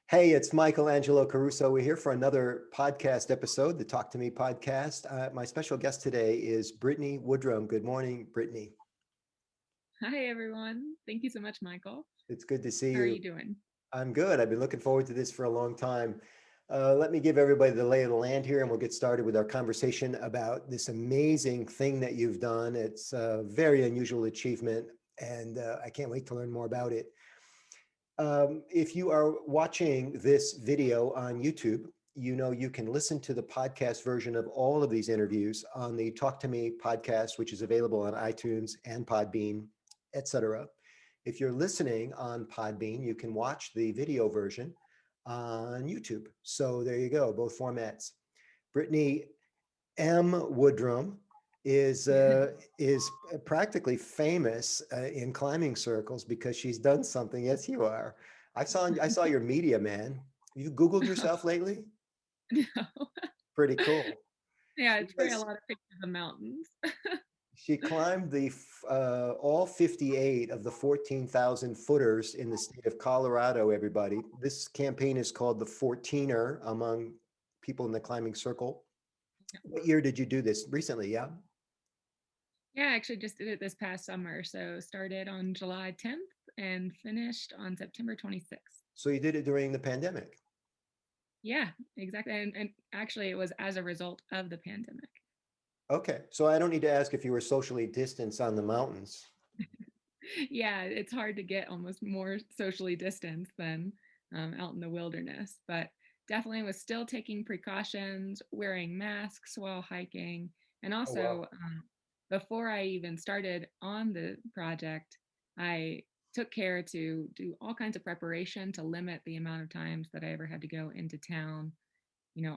Hey, it's Michael Angelo Caruso. We're here for another podcast episode, the Talk to Me podcast. My special guest today is Brittney Woodrum. Good morning, Brittney. Hi, everyone. Thank you so much, Michael. It's good to see How are you. you doing? I'm good. I've been looking forward to this for a long time. Let me give everybody the lay of the land here, and we'll get started with our conversation about this amazing thing that you've done. It's a very unusual achievement, and I can't wait to learn more about it. If you are watching this video on YouTube, you know you can listen to the podcast version of all of these interviews on the Talk to Me podcast, which is available on iTunes and Podbean, etc. If you're listening on Podbean, you can watch the video version on YouTube. So there you go, both formats. Brittney M. Woodrum is practically famous in climbing circles because she's done something. Yes, you are. I saw your media, man. You Googled yourself lately? No. Pretty cool. Yeah, She it's probably a has lot of pictures of mountains. she climbed the all 58 of the 14,000 footers in the state of Colorado. Everybody, this campaign is called the 14er among people in the climbing circle. What year did you do this? Recently, yeah. Yeah, I actually just did it this past summer. So started on July 10th and finished on September 26th. So you did it during the pandemic. Yeah, exactly. And actually, it was as a result of the pandemic. Okay, so I don't need to ask if you were socially distanced on the mountains. Yeah, it's hard to get almost more socially distanced than out in the wilderness, but definitely was still taking precautions, wearing masks while hiking, and Oh, wow. also before I even started on the project, I took care to do all kinds of preparation to limit the amount of times that I ever had to go into town.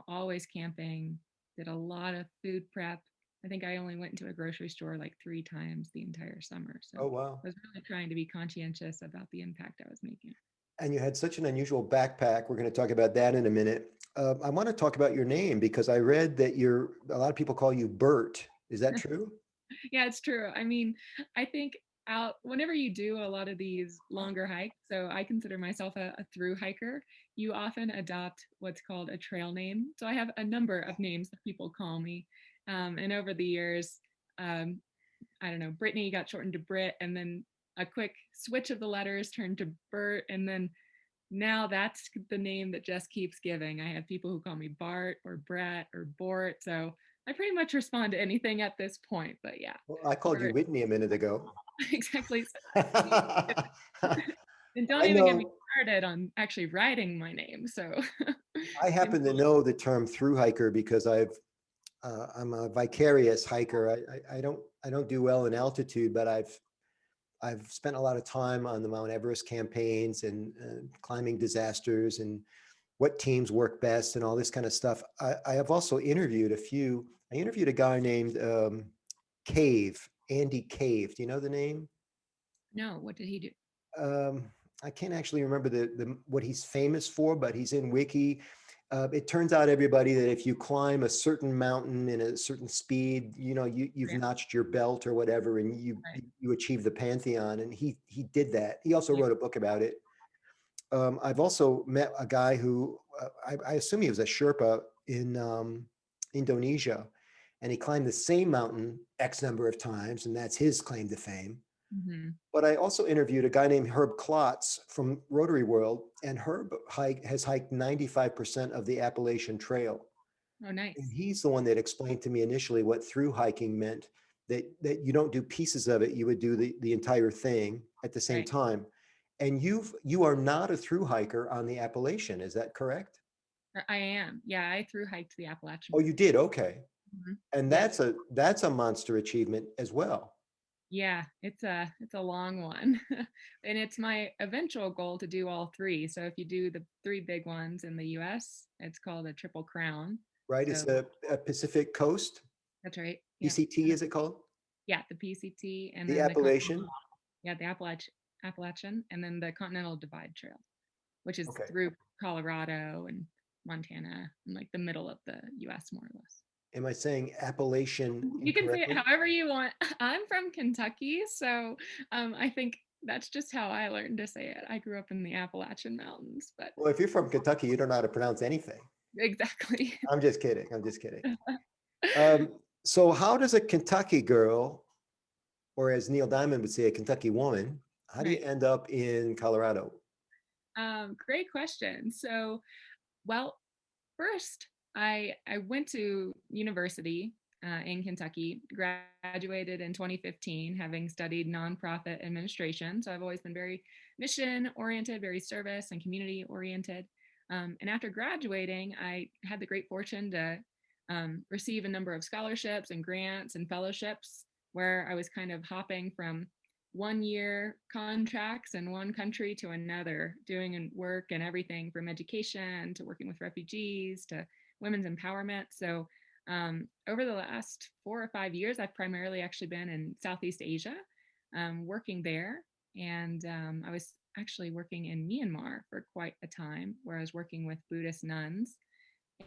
Always camping, did a lot of food prep. I think I only went into a grocery store like 3 times the entire summer. So Oh, wow. I was really trying to be conscientious about the impact I was making. And you had such an unusual backpack. We're going to talk about that in a minute. I want to talk about your name because I read that a lot of people call you Bert. Is that true? Yeah, it's true. I mean, I think out whenever you do a lot of these longer hikes, so I consider myself a through hiker, you often adopt what's called a trail name. So I have a number of names that people call me. And over the years, um, I don't know, Brittany got shortened to Brit, and then a quick switch of the letters turned to Bert, and then now that's the name that just keeps giving. I have people who call me Bart or Brett or Bort, so I pretty much respond to anything at this point. But yeah, Well, I called you Bert, Whitney a minute ago. exactly. So, I and don't even get me know started on actually writing my name. So, I and happen to know the term through hiker because I'm a vicarious hiker. I don't do well in altitude, but I've spent a lot of time on the Mount Everest campaigns and climbing disasters and what teams work best and all this kind of stuff. I have also interviewed a few. I interviewed a guy named Cave, Andy Cave. Do you know the name? no, what did he do? Um, I can't actually remember the what he's famous for, but he's in Wiki. It turns out, everybody, that if you climb a certain mountain in a certain speed, you've Yeah, notched your belt or whatever, and you right. you achieve the pantheon. And he did that. He also Yeah. wrote a book about it. I've also met a guy who I assume he was a Sherpa in Indonesia, and he climbed the same mountain X number of times, and that's his claim to fame. Hmm. But I also interviewed a guy named Herb Klotz from Rotary World, and Herb has hiked 95% of the Appalachian Trail. Oh, And nice. he's the one that explained to me initially what through hiking meant, that you don't do pieces of it, you would do the entire thing at the same Right. time. And you are not a through hiker on the Appalachian, is that correct? I am. Yeah, I through hiked the Oh, Appalachian. you did? Okay. Mhm. And Yeah. that's a monster achievement as well. Yeah, it's a long one. And it's my eventual goal to do all three. So if you do the three big ones in the US, it's called a triple crown. Right? It's So a Pacific Coast, that's right. Yeah. PCT, And is it called? yeah, the PCT and The then the continental, Appalachian. yeah, the Appalachian and then the Continental Divide Trail, which is Okay. through Colorado and Montana and like the middle of the US more or less. Am I saying Appalachian You can say it incorrectly? however you want. I'm from Kentucky, so I think That's just how I learned to say it. I grew up in the Appalachian Mountains, but Well, if you're from Kentucky, you don't know how to pronounce anything. exactly. I'm just kidding. I'm just kidding. Um, so how does a Kentucky girl, or as Neil Diamond would say, a Kentucky woman, how do you Right. end up in Colorado? Great question. So, well, first, I went to university in Kentucky, graduated in 2015, having studied nonprofit administration. So I've always been very mission oriented, very service and community oriented. And after graduating, I had the great fortune to receive a number of scholarships and grants and fellowships where I was kind of hopping from 1 year contracts in one country to another, doing work and everything from education to working with refugees to women's empowerment. So over the last 4 or 5 years, I've primarily actually been in Southeast Asia, working there. And I was actually working in Myanmar for quite a time, where I was working with Buddhist nuns.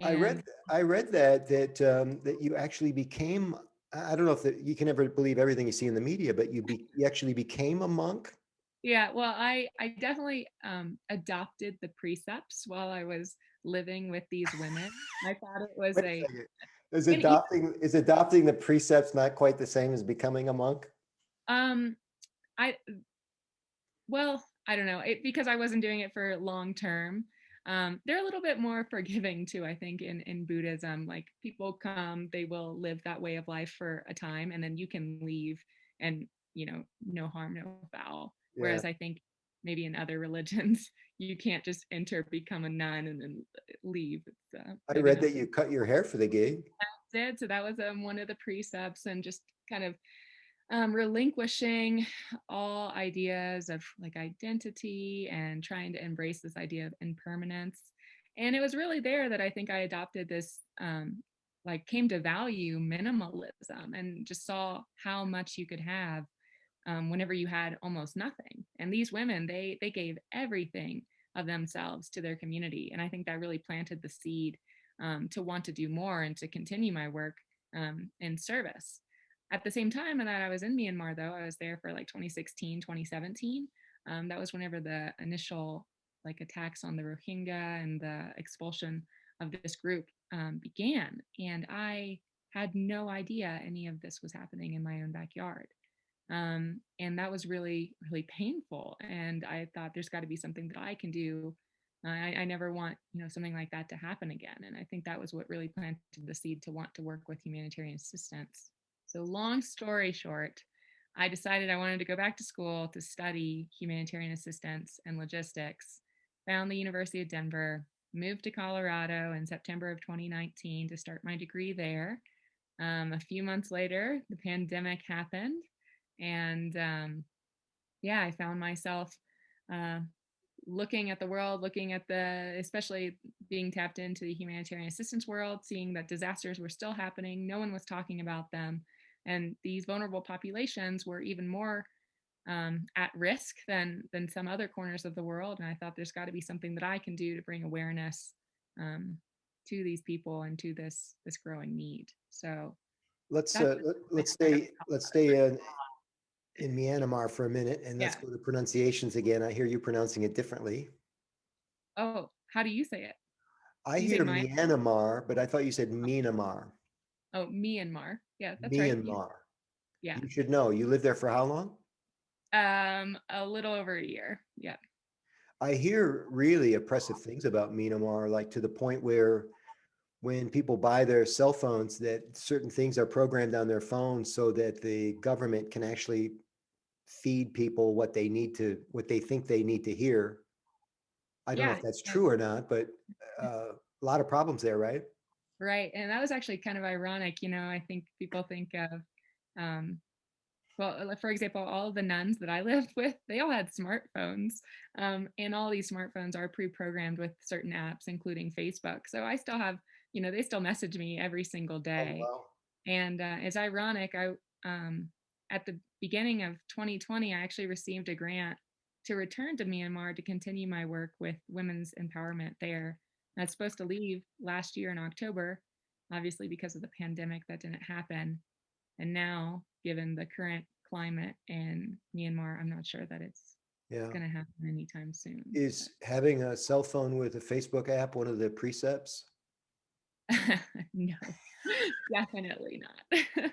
I read And I read that you actually became, I don't know if you can ever believe everything you see in the media, but you actually became a monk. yeah, well, I definitely adopted the precepts while I was living with these women. I thought it was Wait a, a second. Is and even adopting the precepts not quite the same as becoming a monk? um, I well, I don't know, because I wasn't doing it for long term. They're a little bit more forgiving too, I think, in Buddhism. Like people come, they will live that way of life for a time, and then you can leave, and no harm, no foul. Yeah. Whereas I think maybe in other religions, you can't just enter, become a nun, and then leave. It's I maybe read not that you cut your hair for the gig. did. So that was one of the precepts, and just kind of relinquishing all ideas of like identity and trying to embrace this idea of impermanence. And it was really there that I think I adopted this, like, came to value minimalism and just saw how much you could have whenever you had almost nothing. And these women, they gave everything of themselves to their community, and I think that really planted the seed to want to do more and to continue my work in service. At the same time that I was in Myanmar, though, I was there for like 2016, 2017. That was whenever the initial like attacks on the Rohingya and the expulsion of this group began, and I had no idea any of this was happening in my own backyard. And that was really, really painful. And I thought there's got to be something that I can do. I never want, something like that to happen again. And I think that was what really planted the seed to want to work with humanitarian assistance. So long story short, I decided I wanted to go back to school to study humanitarian assistance and logistics, found the University of Denver, moved to Colorado in September of 2019 to start my degree there. A few months later, the pandemic happened, and yeah, I found myself uh, looking at the world, looking at especially being tapped into the humanitarian assistance world, seeing that disasters were still happening. No one was talking about them. And these vulnerable populations were even more at risk than some other corners of the world. And I thought there's got to be something that I can do to bring awareness um, to these people and to this growing need. So Let's that's let's stay in Myanmar for a minute, and let's yeah. go to pronunciations again. I hear you pronouncing it differently. Oh, how do you say it? I Do you say hear my? Myanmar, but I thought you said Myanmar. Oh, Myanmar. Yeah, that's right. Myanmar. Yeah. You should know. You lived there for how long? A little over a year. Yeah. I hear really oppressive things about Myanmar, like to the point where when people buy their cell phones, that certain things are programmed on their phones so that the government can actually feed people what they think they need to hear. I don't know Yeah. if that's No, true or not, but a lot of problems there, right? right. And that was actually kind of ironic. I think people think of, um, well, for example, all of the nuns that I lived with, they all had smartphones. And all these smartphones are pre-programmed with certain apps, including Facebook. So I still have, they still message me every single Oh, day. wow. And it's ironic. Um, at the beginning of 2020, I actually received a grant to return to Myanmar to continue my work with women's empowerment there. I was supposed to leave last year in October, obviously because of the pandemic that didn't happen. And now, given the current climate in Myanmar, I'm not sure that it's Yeah. going to happen anytime soon. Is having a cell phone with a Facebook app one of the precepts? No, definitely not.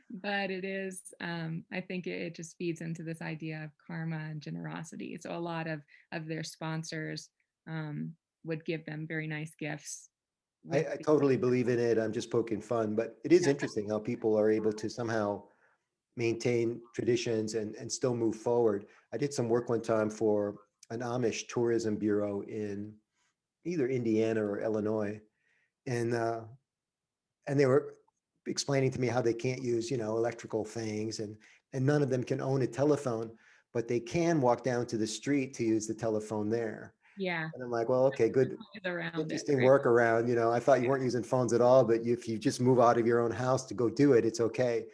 But it is, I think it just feeds into this idea of karma and generosity. So a lot of their sponsors would give them very nice gifts with I the, totally believe in it. I'm just poking fun, but it is yeah, interesting how people are able to somehow maintain traditions and still move forward. I did some work one time for an Amish tourism bureau in either Indiana or Illinois, and they were explaining to me how they can't use, electrical things, and none of them can own a telephone, but they can walk down to the street to use the telephone there. yeah, And I'm like, well, okay, good, is around it, interesting right? workaround. I thought you weren't using phones at all, but if you just move out of your own house to go do it, it's okay.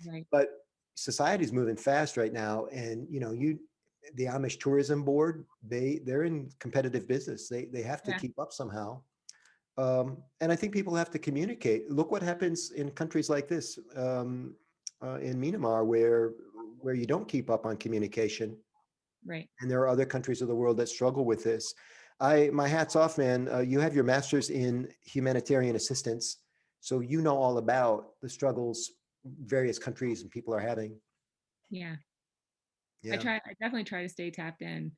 Right. But society's moving fast right now, and the Amish Tourism Board, they're in competitive business. They have to Yeah. keep up somehow. And I think people have to communicate. Look what happens in countries like this, in Myanmar, where you don't keep up on communication, Right. and there are other countries of the world that struggle with this. My hat's off, man. You have your master's in humanitarian assistance, so you know all about the struggles various countries and people are having. Yeah. Yeah. I definitely try to stay tapped in,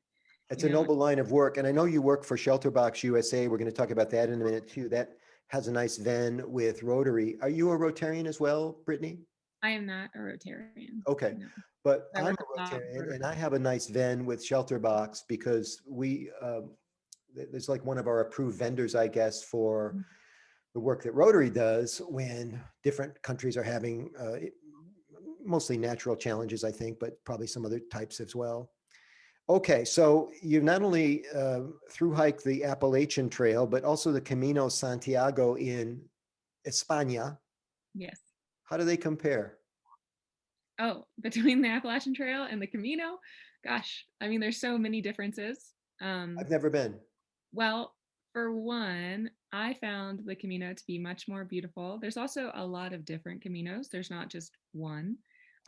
It's you a know. noble line of work. And I know you work for ShelterBox USA. We're going to talk about that in a minute too. That has a nice Venn with Rotary. Are you a Rotarian as well, Brittany? I am not a Rotarian. Okay. No. But I I'm work a a lot with Rotarian, Rotary. and I have a nice Venn with ShelterBox because there's like one of our approved vendors, I guess, for the work that Rotary does when different countries are having mostly natural challenges, I think, but probably some other types as well. Okay, so you've not only through hiked the Appalachian Trail, but also the Camino Santiago in España. Yes. How do they compare? Oh, between the Appalachian Trail and the Camino, gosh, I mean, there's so many differences. I've never been. Well, for one, I found the Camino to be much more beautiful. There's also a lot of different Caminos. There's not just one.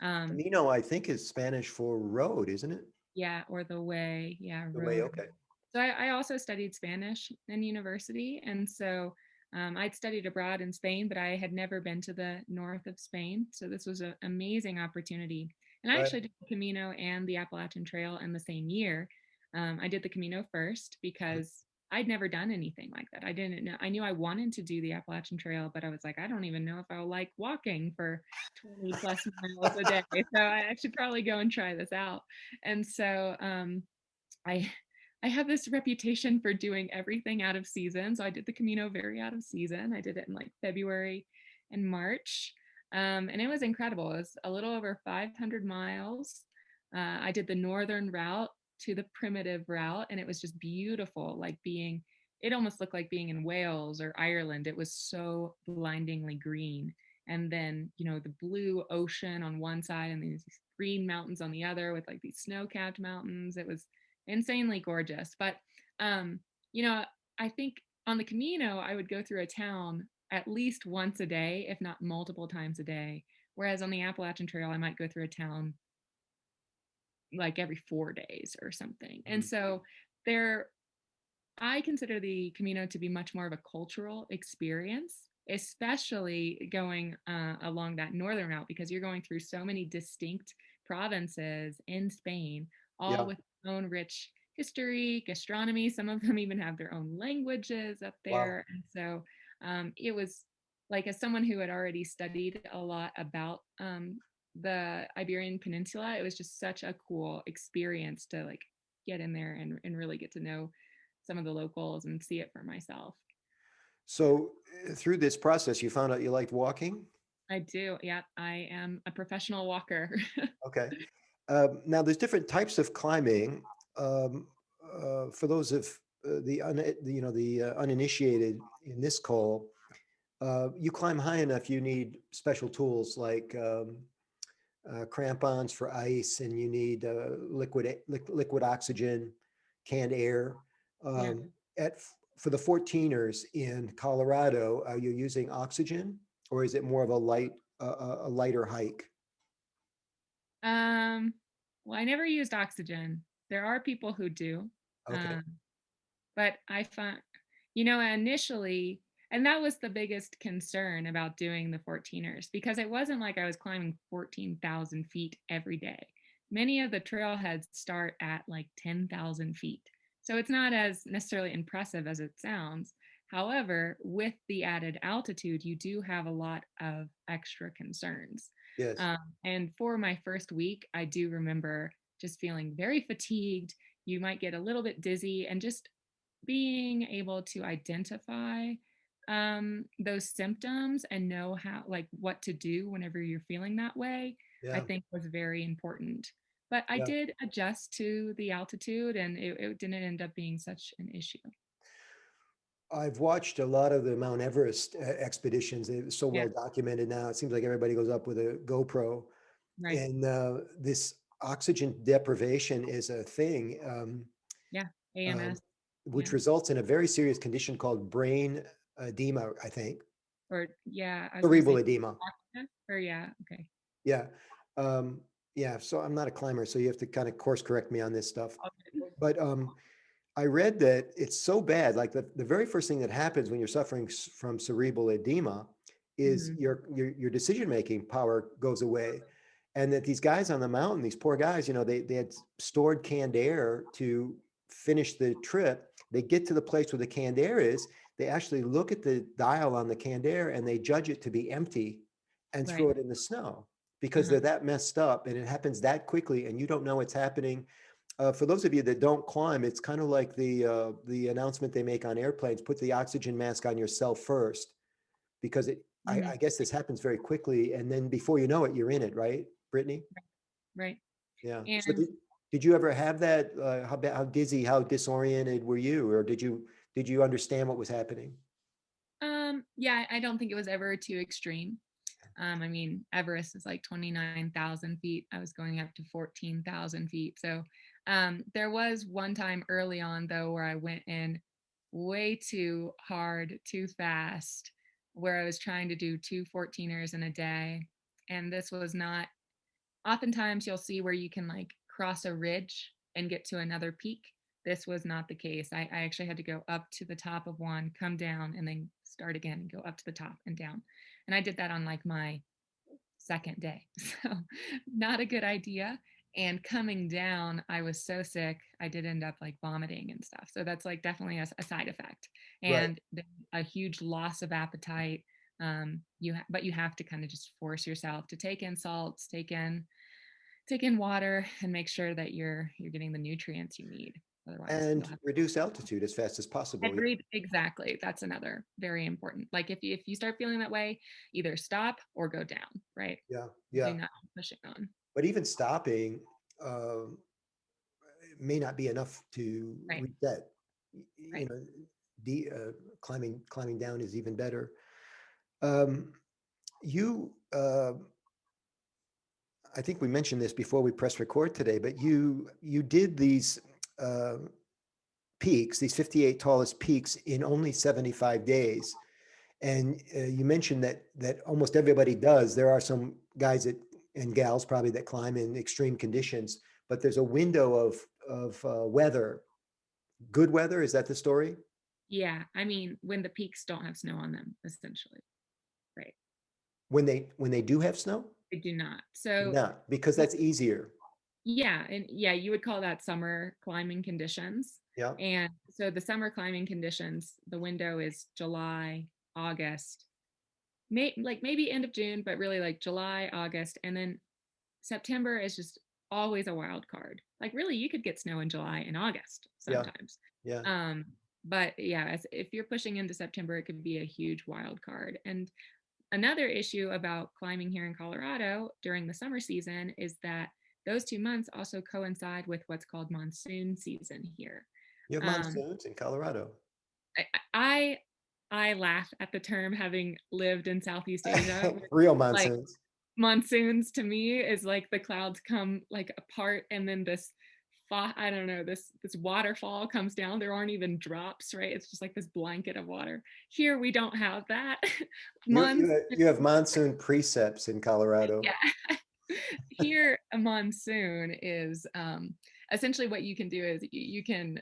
Um, Camino, I think, is Spanish for road, isn't it? yeah, or the way, yeah, The way, road. okay. So I also studied Spanish in university, and so I'd studied abroad in Spain, but I had never been to the north of Spain. So this was an amazing opportunity. And I Right. actually did the Camino and the Appalachian Trail in the same year. I did the Camino first because I'd never done anything like that. I didn't know. I knew I wanted to do the Appalachian Trail, but I was like, I don't even know if I'll like walking for 20 plus miles a day. So I should probably go and try this out. And so I I have this reputation for doing everything out of season. So I did the Camino very out of season. I did it in like February and March. And it was incredible. It was a little over 500 miles. I did the northern route to the primitive route, and it was just beautiful, it almost looked like being in Wales or Ireland. It was so blindingly green. And then, the blue ocean on one side and these green mountains on the other with like these snow-capped mountains. It was insanely gorgeous. But um, you know, I think on the Camino, I would go through a town at least once a day, if not multiple times a day. Whereas on the Appalachian Trail, I might go through a town like every 4 days or something. And Mhm. so there, I consider the Camino to be much more of a cultural experience, especially going along that northern route, because you're going through so many distinct provinces in Spain, all Yeah. with their own rich history, gastronomy. Some of them even have their own languages up Wow. there. And so it was like, as someone who had already studied a lot about the Iberian Peninsula, it was just such a cool experience to like get in there and really get to know some of the locals and see it for myself. So through this process, you found out you liked walking? I do. Yeah, I am a professional walker. Okay. Now, there's different types of climbing. Um, for those of the uninitiated in this call, you climb high enough, you need special tools like crampons for ice, and you need liquid oxygen, canned air. Yeah. At for the 14ers in Colorado, are you using oxygen, or is it more of a lighter hike? Um, well, I never used oxygen. There are people who do. Okay. Um, but I found, initially, and that was the biggest concern about doing the 14ers because it wasn't like I was climbing 14,000 feet every day. Many of the trailheads start at like 10,000 feet. So it's not as necessarily impressive as it sounds. However, with the added altitude, you do have a lot of extra concerns. Yes. Um, and for my first week, I do remember just feeling very fatigued. You might get a little bit dizzy, and just being able to identify those symptoms and know how, like, what to do whenever you're feeling that way, I Yeah. think was very important. But I Yeah. did adjust to the altitude, and it didn't end up being such an issue. I've watched a lot of the Mount Everest expeditions. It's so Yeah, well documented now. It seems like everybody goes up with a GoPro, right. and this oxygen deprivation is a thing, Yeah, um, AMS. which Yeah, results in a very serious condition called brain edema, I think, or yeah, I was gonna cerebral say, edema. or yeah, okay. Yeah. Um, yeah. So I'm not a climber, so you have to kind of course correct me on this stuff. Okay. But I read that it's so bad. Like the very first thing that happens when you're suffering from cerebral edema is Mhm. your decision making power goes away, and that these guys on the mountain, these poor guys, they had stored canned air to finish the trip. They get to the place where the canned air is. They actually look at the dial on the canned air and they judge it to be empty, and throw Right. it in the snow because Uh-huh. they're that messed up, and it happens that quickly, and you don't know it's happening. For those of you that don't climb, it's kind of like the announcement they make on airplanes: put the oxygen mask on yourself first, because Mhm. I guess this happens very quickly, and then before you know it, you're in it, right, Brittany? Right. Yeah. So And did you ever have that? How dizzy, how disoriented were you, or did you understand what was happening? yeah, I don't think it was ever too extreme. I mean, Everest is like 29,000 feet. I was going up to 14,000 feet. So there was one time early on, though, where I went in way too hard, too fast, where I was trying to do two 14ers in a day. And this was not, oftentimes you'll see where you can like cross a ridge and get to another peak. This was not the case. I actually had to go up to the top of one, come down, and then start again and go up to the top and down. And I did that on like my second day. So, not a good idea. And coming down, I was so sick, I did end up like vomiting and stuff. So, that's like definitely a side effect. Right. And a huge loss of appetite. But you have to kind of just force yourself to take in salts, take in water, and make sure that you're getting the nutrients you need. Otherwise, you'll And have reduce altitude as fast as and possible. Yeah. breathe. Exactly. That's another very important. Like if you start feeling that way, either stop or go down, right? Yeah. Do Yeah. not keep pushing on. But even stopping, um, may not be enough to Right. reset. Right. You know, the climbing down is even better. Um, you, I think we mentioned this before we press record today, but you did these uh, peaks, these 58 tallest peaks in only 75 days. And you mentioned that almost everybody does. There are some guys and gals probably that climb in extreme conditions, but there's a window of weather. Good weather, is that the story? Yeah. I mean, when the peaks don't have snow on them, essentially. Right. When they do have snow? They do not. So No, because that's easier. yeah, and yeah, you would call that summer climbing conditions. Yeah. And so the summer climbing conditions, the window is July, August, maybe end of June, but really like July, August, and then September is just always a wild card. Like really, you could get snow in July and August Yeah. sometimes. Yeah. Um, but yeah, if you're pushing into September, it could be a huge wild card. And another issue about climbing here in Colorado during the summer season is that those 2 months also coincide with what's called monsoon season here. You have Um, monsoons in Colorado. I, I I laugh at the term having lived in Southeast Asia. Real Like monsoons. monsoons to me is like the clouds come like apart and then I don't know, this waterfall comes down. There aren't even drops, right? It's just like this blanket of water. Here we don't have that. You Months. you you have monsoon precepts in Colorado. Yeah. Here, a monsoon is essentially what you can do is you can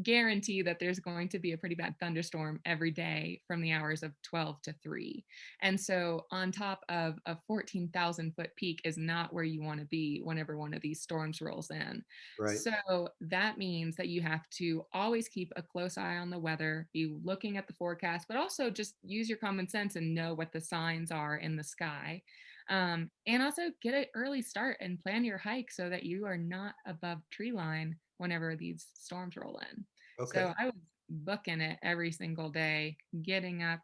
guarantee that there's going to be a pretty bad thunderstorm every day from the hours of 12 to 3. And so, on top of a 14,000-foot peak is not where you want to be whenever one of these storms rolls in. Right. So, that means that you have to always keep a close eye on the weather, be looking at the forecast, but also just use your common sense and know what the signs are in the sky. And also get an early start and plan your hike so that you are not above tree line whenever these storms roll in. So Okay. I was booking it every single day, getting up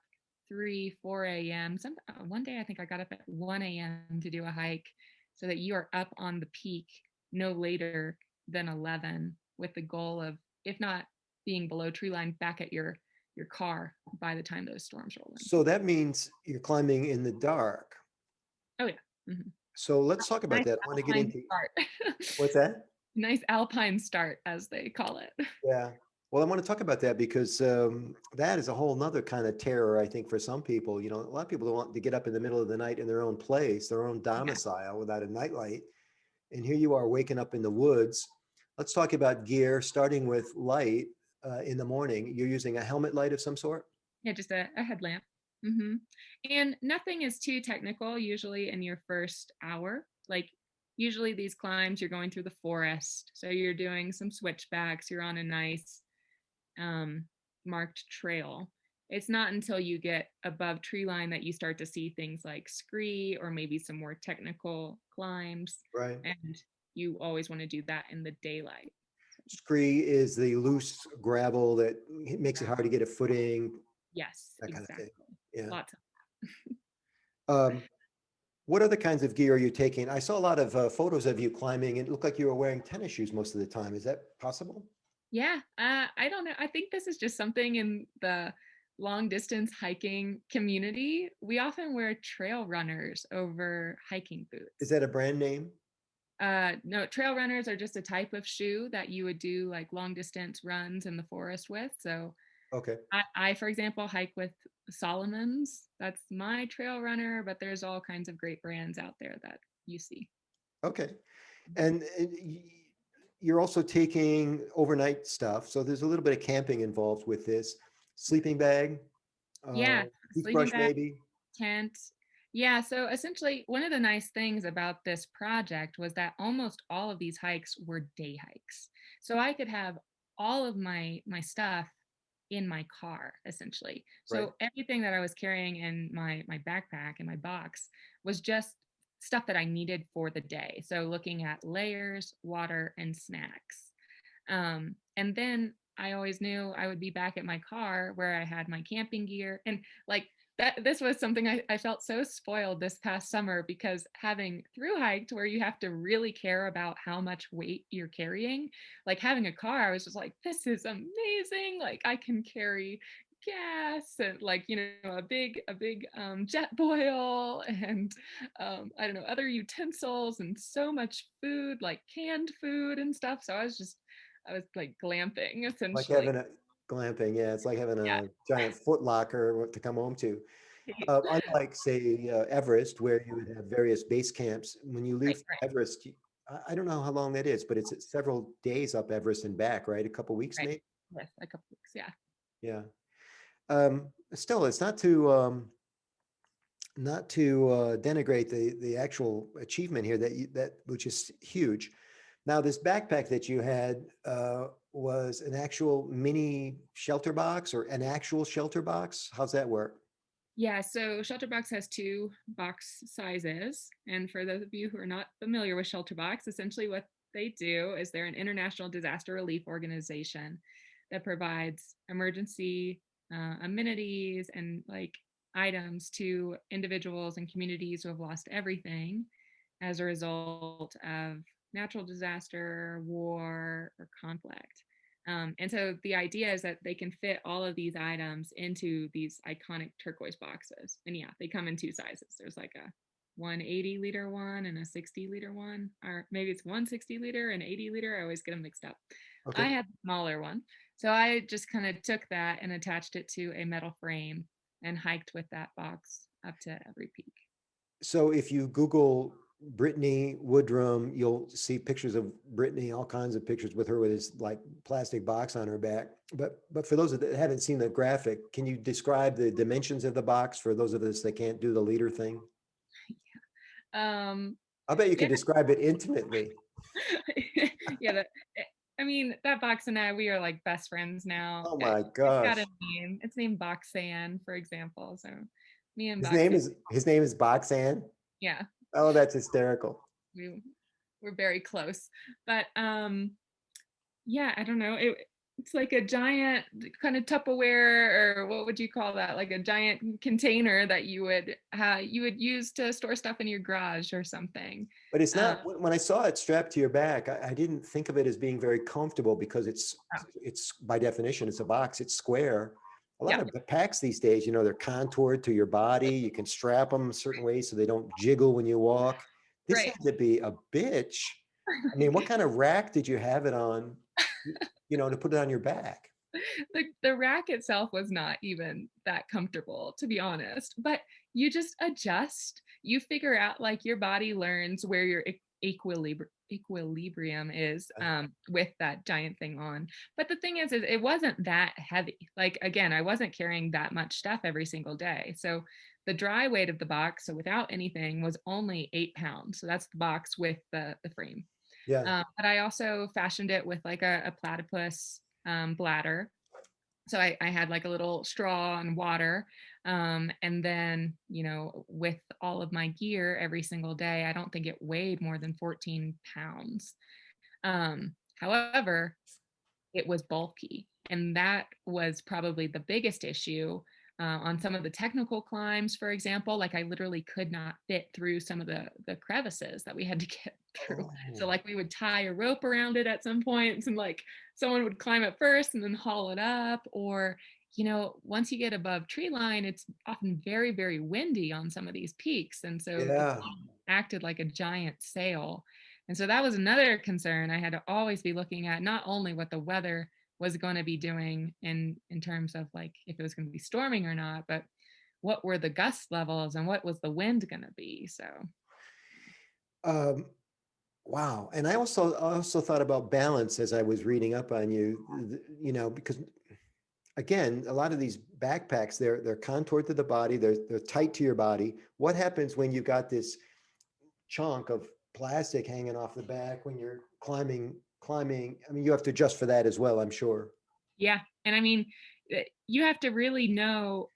3, 4 a.m. One day I think I got up at 1 a.m. to do a hike so that you are up on the peak no later than 11 with the goal of, if not being below tree line, back at your car by the time those storms roll in. So that means you're climbing in the dark. Oh yeah. Mhm. So let's talk about Nice that. I want to get Alpine into start. what's that? Nice Alpine start, as they call it. Yeah. Well, I want to talk about that because that is a whole nother kind of terror, I think, for some people. You know, a lot of people don't want to get up in the middle of the night in their own place, their own Yeah. domicile without a nightlight. And here you are waking up in the woods. Let's talk about gear, starting with light in the morning. You're using a helmet light of some sort? Yeah, just a headlamp. And nothing is too technical usually in your first hour. Like, usually these climbs, you're going through the forest. So you're doing some switchbacks. You're on a nice um, marked trail. It's not until you get above tree line that you start to see things like scree or maybe some more technical climbs. Right. And you always want to do that in the daylight. Scree is the loose gravel that makes it hard to get a footing, Yes, that kind of thing. exactly. Yeah. Lots of. Um, what other kinds of gear are you taking? I saw a lot of photos of you climbing and it looked like you were wearing tennis shoes most of the time. Is that possible? Yeah, I don't know. I think this is just something in the long distance hiking community. We often wear trail runners over hiking Is boots. that a brand name? No, trail runners are just a type of shoe that you would do like long distance runs in the forest with. So Okay. for example, hike with Solomon's. That's my trail runner, but there's all kinds of great brands out there that you see. Okay. And you're also taking overnight stuff. So there's a little bit of camping involved with this. Sleeping bag, uh, Yeah, sleeping toothbrush, bag, maybe. tent. Yeah, so essentially, one of the nice things about this project was that almost all of these hikes were day hikes. So I could have all of my stuff in my car essentially. Right. So everything that I was carrying in my backpack and my box was just stuff that I needed for the day. So looking at layers, water, and snacks. And then I always knew I would be back at my car where I had my camping gear. And like that, this was something I felt so spoiled this past summer because having through hiked where you have to really care about how much weight you're carrying, like having a car, I was just like, this is amazing. Like I can carry gas and like a big jet boil and I don't know, other utensils and so much food, like canned food and stuff. So I was like glamping Like essentially. having a glamping. Yeah. It's like having Yeah. a giant foot locker to come home to. Unlike, say, Everest, where you would have various base camps, when you Right, leave right, Everest, I don't know how long that is, but it's several days up Everest and back, right? A couple weeks, right. maybe? Yes, a couple weeks. Yeah. Yeah. Still, it's not to denigrate the actual achievement here that which is huge. Now, this backpack that you had was an actual mini shelter box or an actual shelter box. How's that work? Yeah, so ShelterBox has two box sizes. And for those of you who are not familiar with ShelterBox, essentially what they do is they're an international disaster relief organization that provides emergency amenities and like items to individuals and communities who have lost everything as a result of natural disaster, war, or conflict. And so the idea is that they can fit all of these items into these iconic turquoise boxes. And yeah, they come in two sizes. There's like a 180-liter one and a 60-liter one, or maybe it's 160-liter and 80-liter. I always get them mixed up. I Okay. had the smaller one. So I just kind of took that and attached it to a metal frame and hiked with that box up to every peak. So if you Google Brittney Woodrum, you'll see pictures of Brittany, all kinds of pictures with her with this like plastic box on her back. But for those that haven't seen the graphic, can you describe the dimensions of the box for those of us that can't do the leader thing? Um, I bet you yeah, can describe it intimately. yeah. I mean, that Box and I, we are like best friends now. Oh my It's got gosh. a name. It's named Boxanne, for example. So me and His name Boxanne, is his name is Boxanne. yeah, Oh, that's hysterical. we we're very close. But yeah, I don't know. It's like a giant kind of Tupperware, or what would you call that? Like a giant container that you would use to store stuff in your garage or something. But it's Um, not, when I saw it strapped to your back, I didn't think of it as being very comfortable because oh, it's by definition, it's a box, it's square. A lot yeah, of the packs these days, they're contoured to your body. You can strap them a certain way so they don't jiggle when you walk. This right. had to be a bitch. I mean, what kind of rack did you have it on, to put it on your back? The rack itself was not even that comfortable, to be honest, but you just adjust. You figure out, like, your body learns where your equilibrium is, with that giant thing on. But the thing is it wasn't that heavy. Like, again, I wasn't carrying that much stuff every single day. So the dry weight of the box, so without anything, was only 8 pounds. So that's the box with the frame. Yeah. But I also fashioned it with like a platypus bladder. So I had like a little straw and water. And then, with all of my gear every single day, I don't think it weighed more than 14 pounds. However, it was bulky. And that was probably the biggest issue on some of the technical climbs, for example. Like, I literally could not fit through some of the crevices that we had to get through. So, Oh, like, we would tie a rope around it at some points, and like someone would climb it first and then haul it up. Or, once you get above tree line, it's often very, very windy on some of these peaks. And so the yeah. thing acted like a giant sail. And so that was another concern. I had to always be looking at not only what the weather was going to be doing in terms of like if it was going to be storming or not, but what were the gust levels and what was the wind going to be. So Um, wow. And I also thought about balance as I was reading up on you, because again, a lot of these backpacks, they're contoured to the body, they're tight to your body. What happens when you got this chunk of plastic hanging off the back when you're climbing? I mean, you have to adjust for that as well, I'm sure. yeah, and I mean, you have to really know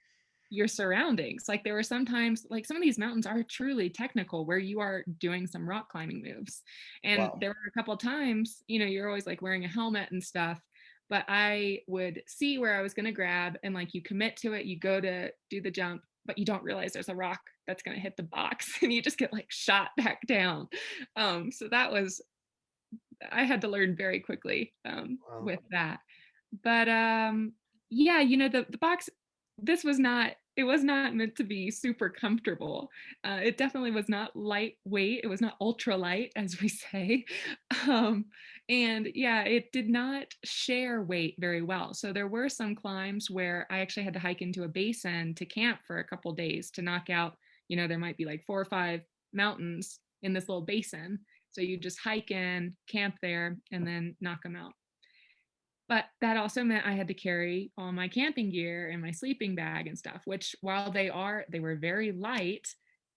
your surroundings. Like, there were sometimes, like, some of these mountains are truly technical where you are doing some rock climbing moves. And Wow. there were a couple of times, you're always like wearing a helmet and stuff, but I would see where I was going to grab, and like, you commit to it, you go to do the jump, but you don't realize there's a rock that's going to hit the box and you just get like shot back down. So that was, I had to learn very quickly Wow. with that. But yeah, the box, this was not, it was not meant to be super comfortable. It definitely was not lightweight. It was not ultra light, as we say. Um, and yeah, it did not share weight very well. So there were some climbs where I actually had to hike into a basin to camp for a couple days to knock out, there might be like 4 or 5 mountains in this little basin. So you just hike in, camp there, and then knock them out. But that also meant I had to carry all my camping gear and my sleeping bag and stuff, which, while they were very light,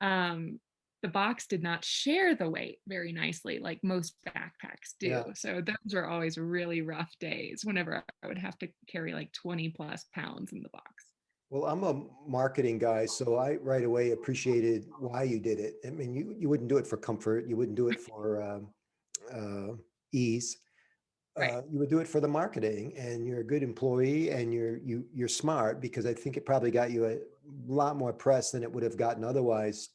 um, the box did not share the weight very nicely like most backpacks do. Yeah. So those were always really rough days whenever I would have to carry like 20 plus pounds in the box. Well, I'm a marketing guy, so I right away appreciated why you did it. I mean, you wouldn't do it for comfort. You wouldn't do it for ease. Right. You would do it for the marketing, and you're a good employee, and you're smart, because I think it probably got you a lot more press than it would have gotten otherwise.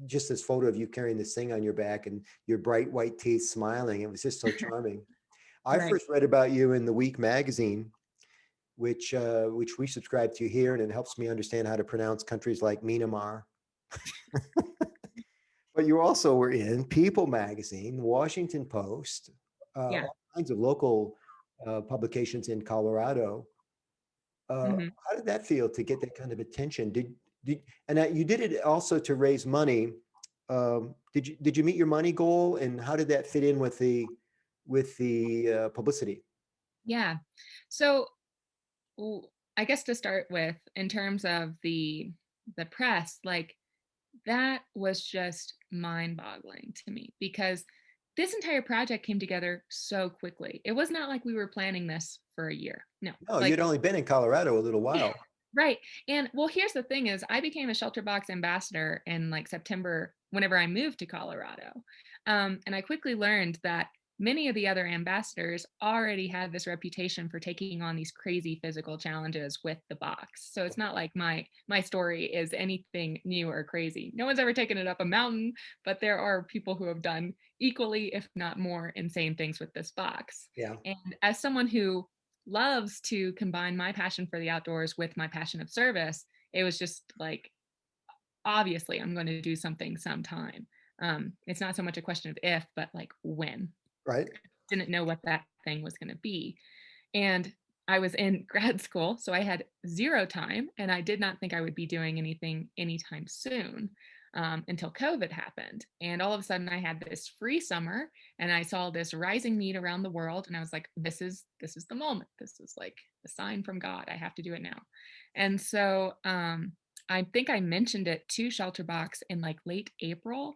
Just this photo of you carrying this thing on your back and your bright white teeth smiling, it was just so charming. I Right. first read about you in TheWeek magazine, which we subscribe to here, and it helps me understand how to pronounce countries like Myanmar. But you also were in People magazine, Washington Post, Yeah. all kinds of local publications in Colorado. Hmm. How did that feel to get that kind of attention? And you did it also to raise money did you meet your money goal, and how did that fit in with the publicity? Yeah. So I guess to start with, in terms of the press, like that was just mind-boggling to me because this entire project came together so quickly. It was not like we were planning this for a year. No. No, Like you'd only been in Colorado a little while. right. And well, here's the thing is I became a ShelterBox ambassador in like September whenever I moved to Colorado. And I quickly learned that many of the other ambassadors already had this reputation for taking on these crazy physical challenges with the box. So it's not like my story is anything new or crazy. No one's ever taken it up a mountain, but there are people who have done equally, if not more, insane things with this box. Yeah. And as someone who loves to combine my passion for the outdoors with my passion of service, it was just like, obviously, I'm going to do something sometime. It's not so much a question of if, but like when. Right. Didn't know what that thing was going to be. And I was in grad school, so I had zero time, and I did not think I would be doing anything anytime soon until COVID happened. And all of a sudden, I had this free summer, and I saw this rising need around the world, and I was like, "This is the moment. This is like a sign from God. I have to do it now." And so I think I mentioned it to ShelterBox in like late April,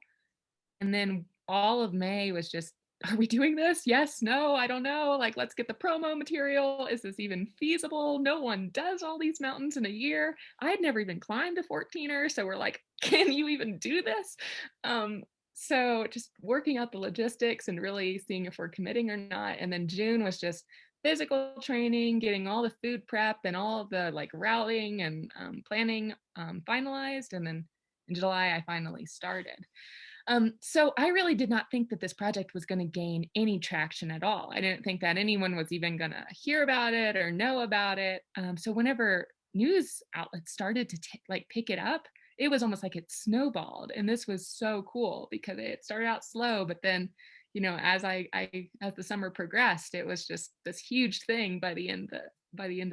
and then all of May was just, are we doing this? Yes, no, I don't know. Like, let's get the promo material. Is this even feasible? No one does all these mountains in a year. I had never even climbed a 14er. So we're like, can you even do this? So just working out the logistics and really seeing if we're committing or not. And then June was just physical training, getting all the food prep and all the like routing and planning finalized. And then in July, I finally started. So I really did not think that this project was going to gain any traction at all. I didn't think that anyone was even going to hear about it or know about it. So whenever news outlets started to like pick it up, it was almost like it snowballed. And this was so cool because it started out slow, but then, as as the summer progressed, it was just this huge thing by the end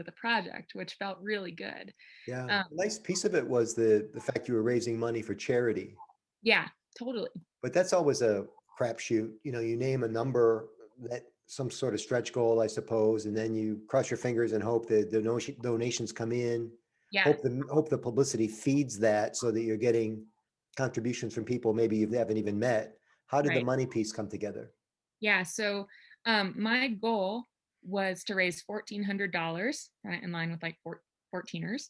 of the project, which felt really good. Yeah. Um, A nice piece of it was the fact you were raising money for charity. yeah, totally. But that's always a crapshoot. You name a number, that some sort of stretch goal, I suppose, and then you cross your fingers and hope that the donations come in. Yeah, Hope the publicity feeds that so that you're getting contributions from people maybe you haven't even met. How did the right. money piece come together? Yeah, so my goal was to raise $1,400, kind of in line with like 14ers.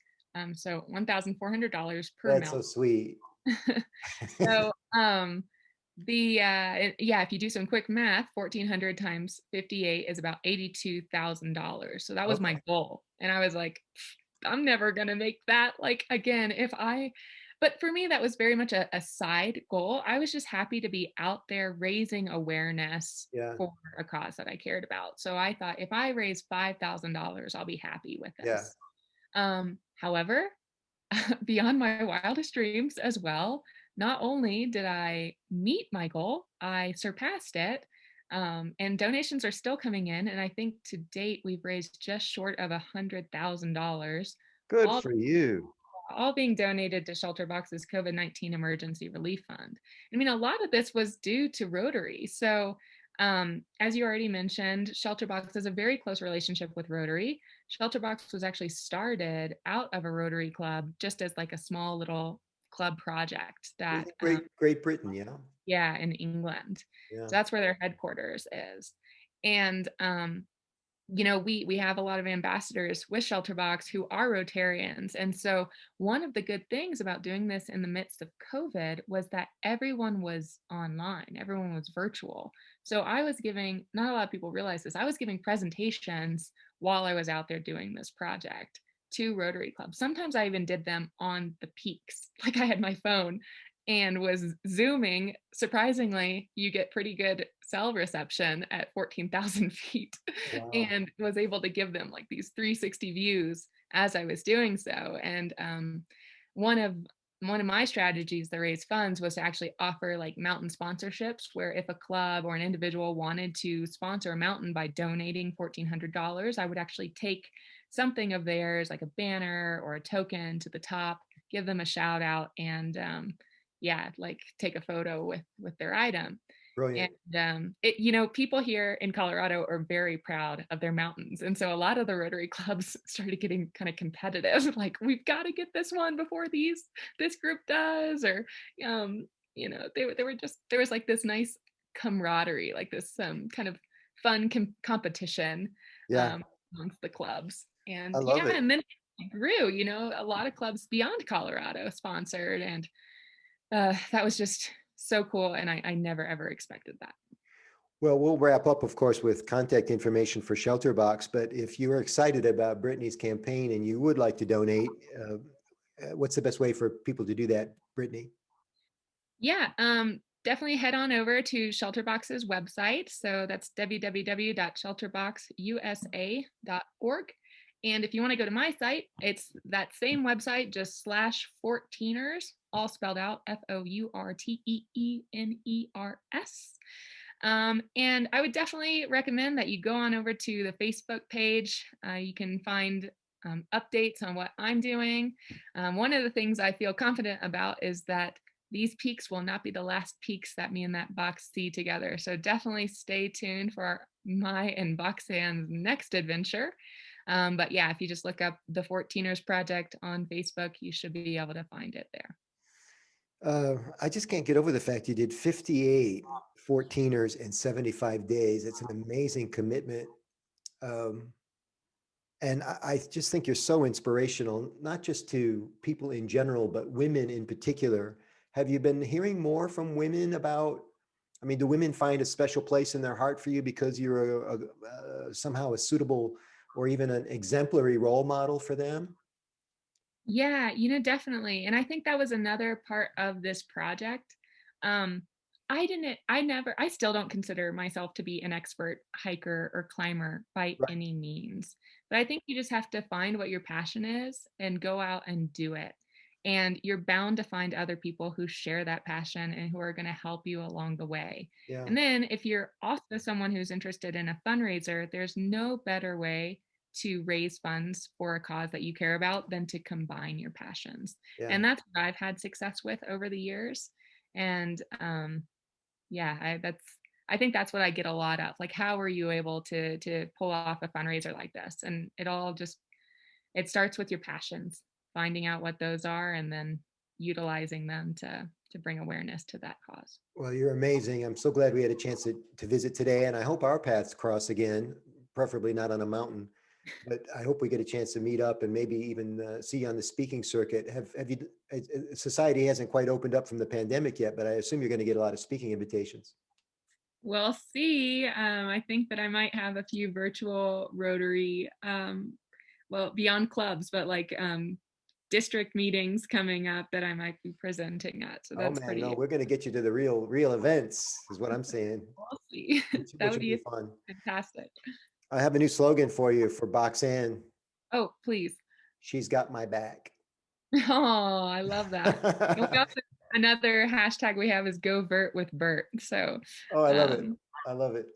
So $1,400 per That's mount. so sweet. So yeah, if you do some quick math, 1,400 times 58 is about $82,000. So that was Okay. my goal, and I was like, I'm never gonna make that like again but for me that was very much a side goal. I was just happy to be out there raising awareness Yeah. for a cause that I cared about. So I thought if I raise $5,000, I'll be happy with Yeah. this. However, beyond my wildest dreams as well, not only did I meet my goal, I surpassed it. And donations are still coming in. And I think to date, we've raised just short of $100,000, Good all, for you. all being donated to ShelterBox's COVID-19 Emergency Relief Fund. I mean, a lot of this was due to Rotary. So, as you already mentioned, ShelterBox has a very close relationship with Rotary. ShelterBox was actually started out of a Rotary club just as like a small little club project It was that, in Great Britain, yeah. yeah, in England. Yeah. So that's where their headquarters is. And we have a lot of ambassadors with ShelterBox who are Rotarians. And so one of the good things about doing this in the midst of COVID was that everyone was online, everyone was virtual. So I was giving, not a lot of people realize this, I was giving presentations while I was out there doing this project to Rotary Clubs. Sometimes I even did them on the peaks. Like I had my phone and was Zooming. Surprisingly, you get pretty good cell reception at 14,000 feet Wow. and was able to give them like these 360 views as I was doing so. And one of one of my strategies to raise funds was to actually offer like mountain sponsorships, where if a club or an individual wanted to sponsor a mountain by donating $1,400, I would actually take something of theirs, like a banner or a token, to the top, give them a shout out, and yeah, like take a photo with their item. Brilliant. And people here in Colorado are very proud of their mountains. And so a lot of the Rotary clubs started getting kind of competitive, like we've got to get this one before this group does, or they were just, there was like this nice camaraderie, like this kind of fun competition Yeah, um, amongst the clubs. I And love yeah, it. and then it grew, a lot of clubs beyond Colorado sponsored, and that was just so cool. And I never ever expected that. Well, we'll wrap up, of course, with contact information for ShelterBox. But if you are excited about Brittany's campaign and you would like to donate, what's the best way for people to do that, Brittany? Yeah, definitely head on over to ShelterBox's website. So that's www.shelterboxusa.org. And if you want to go to my site, it's that same website, just /14ers, all spelled out, FOURTEENERS. And I would definitely recommend that you go on over to the Facebook page. You can find updates on what I'm doing. One of the things I feel confident about is that these peaks will not be the last peaks that me and that box see together. So definitely stay tuned for my and Boxanne's next adventure. But yeah, if you just look up the 14ers Project on Facebook, you should be able to find it there. I just can't get over the fact you did 58 14ers in 75 days. It's an amazing commitment. Um, and I just think you're so inspirational, not just to people in general, but women in particular. Have you been hearing more from women about, I mean, do women find a special place in their heart for you because you're somehow a suitable or even an exemplary role model for them? Yeah, definitely. And I think that was another part of this project. Um, I still don't consider myself to be an expert hiker or climber by Right. any means. But I think you just have to find what your passion is and go out and do it. And you're bound to find other people who share that passion and who are going to help you along the way. Yeah. And then if you're also someone who's interested in a fundraiser, there's no better way to raise funds for a cause that you care about than to combine your passions. Yeah. And that's what I've had success with over the years. And yeah, I think that's what I get a lot of. Like, how were you able to pull off a fundraiser like this? And it starts with your passions, finding out what those are, and then utilizing them to bring awareness to that cause. Well, you're amazing. I'm so glad we had a chance to visit today, and I hope our paths cross again, preferably not on a mountain. But I hope we get a chance to meet up and maybe even see you on the speaking circuit. Have you? Society hasn't quite opened up from the pandemic yet, but I assume you're going to get a lot of speaking invitations. We'll see. I think that I might have a few virtual Rotary, well, beyond clubs, but like district meetings coming up that I might be presenting at. So Oh that's man, no, pretty, we're going to get you to the real events, is what I'm saying, we'll see. That which would will be be fun. fantastic. I have a new slogan for you for Boxanne. Oh, please. She's got my back. Oh, I love that. And we also, another hashtag we have is go Bert with Bert. So Oh, I love it. um, I love it.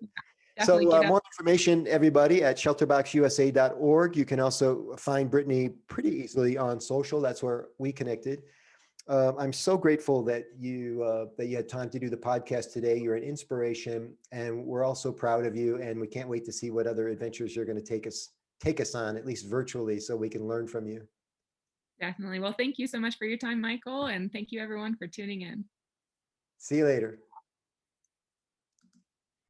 definitely So get up. more information, everybody, at shelterboxusa.org. You can also find Brittany pretty easily on social. That's where we connected. I'm so grateful that you had time to do the podcast today. You're an inspiration, and we're also proud of you. And we can't wait to see what other adventures you're going to take us on, at least virtually, so we can learn from you. Definitely. Well, thank you so much for your time, Michael. And thank you everyone for tuning in. See you later.